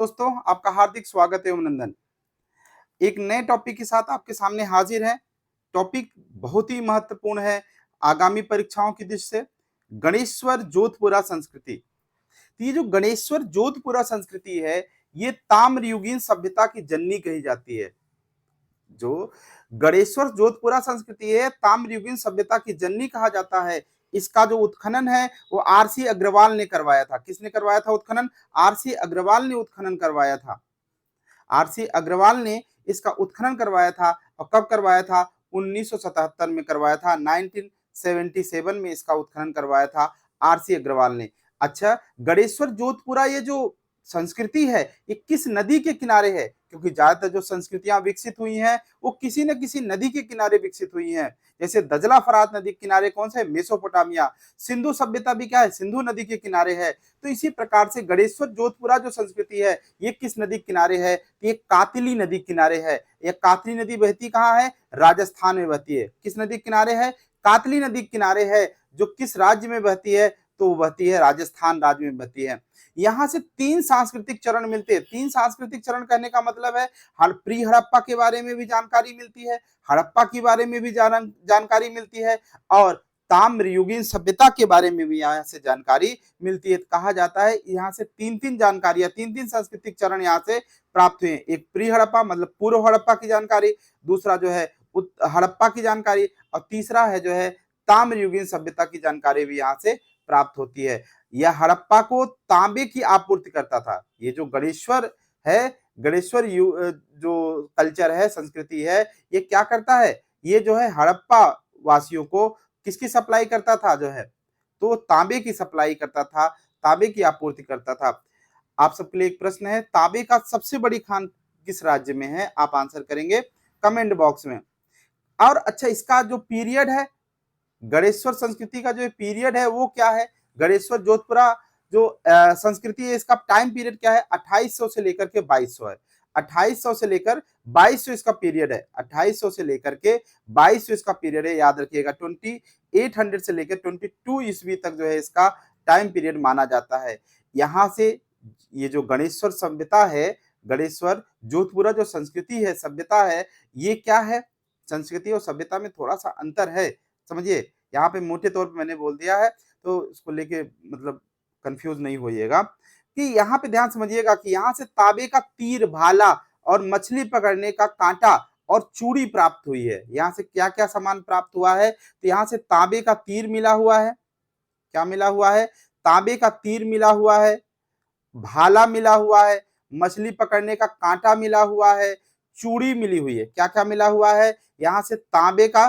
दोस्तों, आपका हार्दिक स्वागत है, अभिनंदन। एक नए टॉपिक के साथ आपके सामने हाजिर है। टॉपिक बहुत ही महत्वपूर्ण है आगामी परीक्षाओं की दृष्टि से। गणेश्वर जोधपुरा संस्कृति। तो ये जो गणेश्वर जोधपुरा संस्कृति है, ये ताम्रयुगीन सभ्यता की जननी कही जाती है। जो गणेश्वर जोधपुरा संस्कृति है, ताम्रयुगीन सभ्यता की जननी कहा जाता है। इसका जो उत्खनन है वो आरसी अग्रवाल ने करवाया था। किसने करवाया था उत्खनन? आरसी अग्रवाल ने उत्खनन करवाया था। आरसी अग्रवाल ने इसका उत्खनन करवाया था। और कब करवाया था? 1977 में करवाया था। 1977 में इसका उत्खनन करवाया था आरसी अग्रवाल ने। अच्छा, गणेश्वर जोधपुरा ये जो संस्कृति है, ये किस नदी के किनारे है? क्योंकि ज्यादातर जो संस्कृतियां विकसित हुई हैं वो किसी न किसी नदी के किनारे विकसित हुई हैं। जैसे दजला फरात नदी के किनारे कौन सा है? मेसोपोटामिया। सिंधु सभ्यता भी क्या है? सिंधु नदी के किनारे है। तो इसी प्रकार से गणेश्वर जोधपुरा जो संस्कृति है, ये किस नदी किनारे है? ये कातिली नदी किनारे है। ये कातिली नदी बहती कहाँ है? राजस्थान में बहती है। किस नदी किनारे है? कातिली नदी किनारे है। जो किस राज्य में बहती है? तो वो बहती है राजस्थान राज्य में बहती है। यहाँ से 3 सांस्कृतिक चरण मिलते हैं। 3 सांस्कृतिक चरण कहने का मतलब है प्री हड़प्पा के बारे में भी जानकारी मिलती है, हड़प्पा के बारे में भी जानकारी मिलती है, और ताम्रयुगीन सभ्यता के बारे में भी यहाँ से जानकारी मिलती है। कहा जाता है यहाँ से 3-3 जानकारियां, 3-3 सांस्कृतिक चरण यहाँ से प्राप्त हुए। एक प्री हड़प्पा मतलब पूर्व हड़प्पा की जानकारी, दूसरा जो है हड़प्पा की जानकारी, और तीसरा है जो है ताम्रयुगीन सभ्यता की जानकारी भी यहाँ से प्राप्त होती है। यह हड़प्पा को तांबे की आपूर्ति करता था। ये जो गणेश्वर है, गणेश्वर जो कल्चर है, संस्कृति है, ये क्या करता है? ये जो है हड़प्पा वासियों को किसकी सप्लाई करता था? जो है तो तांबे की सप्लाई करता था, तांबे की आपूर्ति करता था। आप सबके लिए एक प्रश्न है, तांबे का सबसे बड़ी खान किस राज्य में है? आप आंसर करेंगे कमेंट बॉक्स में। और अच्छा, इसका जो पीरियड है, गणेश्वर संस्कृति का जो पीरियड है वो क्या है? गणेश्वर जोधपुरा जो संस्कृति है, इसका टाइम पीरियड क्या है? 2800 से लेकर के 2200 है। 2800 से लेकर 2200 इसका पीरियड है। 2800 से लेकर के 2200 इसका पीरियड है, याद रखिएगा। 2800 से लेकर 22 ईस्वी तक जो है इसका टाइम पीरियड माना जाता है। यहाँ से ये जो गणेश्वर सभ्यता है, गणेश्वर जोधपुरा जो संस्कृति है, सभ्यता है, ये क्या है? संस्कृति और सभ्यता में थोड़ा सा अंतर है, समझिए। यहाँ पे मोटे तौर पे मैंने बोल दिया है, तो इसको लेके मतलब कंफ्यूज नहीं होइएगा। कि यहाँ पे ध्यान समझिएगा कि यहाँ से तांबे का तीर, भाला और मछली पकड़ने का कांटा और चूड़ी प्राप्त हुई है। यहाँ से क्या क्या सामान प्राप्त हुआ है? तो यहाँ से तांबे का तीर मिला हुआ है। क्या मिला हुआ है? तांबे का तीर मिला हुआ है, भाला मिला हुआ है, मछली पकड़ने का कांटा मिला हुआ है, चूड़ी मिली हुई है। क्या क्या मिला हुआ है? यहाँ से तांबे का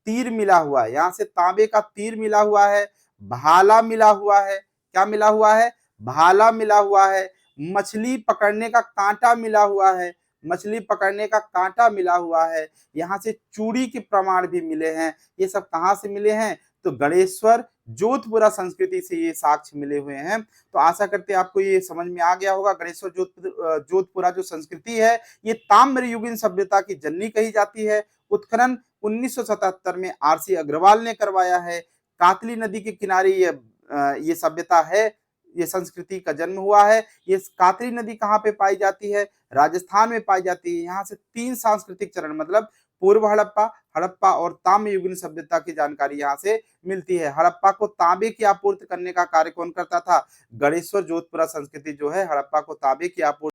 तीर मिला हुआ है, यहाँ से तांबे का तीर मिला हुआ है, भाला मिला हुआ है। क्या मिला हुआ है? भाला मिला हुआ है। मछली पकड़ने का कांटा मिला हुआ है, मछली पकड़ने का कांटा मिला हुआ है। यहाँ से चूड़ी के प्रमाण भी मिले हैं। ये सब कहाँ से मिले हैं? तो गणेश्वर जोधपुरा संस्कृति से ये साक्ष्य मिले हुए हैं। तो आशा करते हैं आपको ये समझ में आ गया होगा। गणेश्वर जोधपुरा जो संस्कृति है, ये ताम्रयुगीन सभ्यता की जननी कही जाती है। उत्खनन 1977 में आरसी अग्रवाल ने करवाया है। कातली नदी के किनारे ये सभ्यता है, ये संस्कृति का जन्म हुआ है। ये कातली नदी कहाँ पे पाई जाती है? राजस्थान में पाई जाती है। यहाँ से 3 सांस्कृतिक चरण मतलब पूर्व हड़प्पा, हड़प्पा और ताम्रयुगीन सभ्यता की जानकारी यहाँ से मिलती है। हड़प्पा को तांबे की आपूर्ति करने का कार्य कौन करता था? गणेश्वर जोधपुरा संस्कृति जो है हड़प्पा को तांबे की आपूर्ति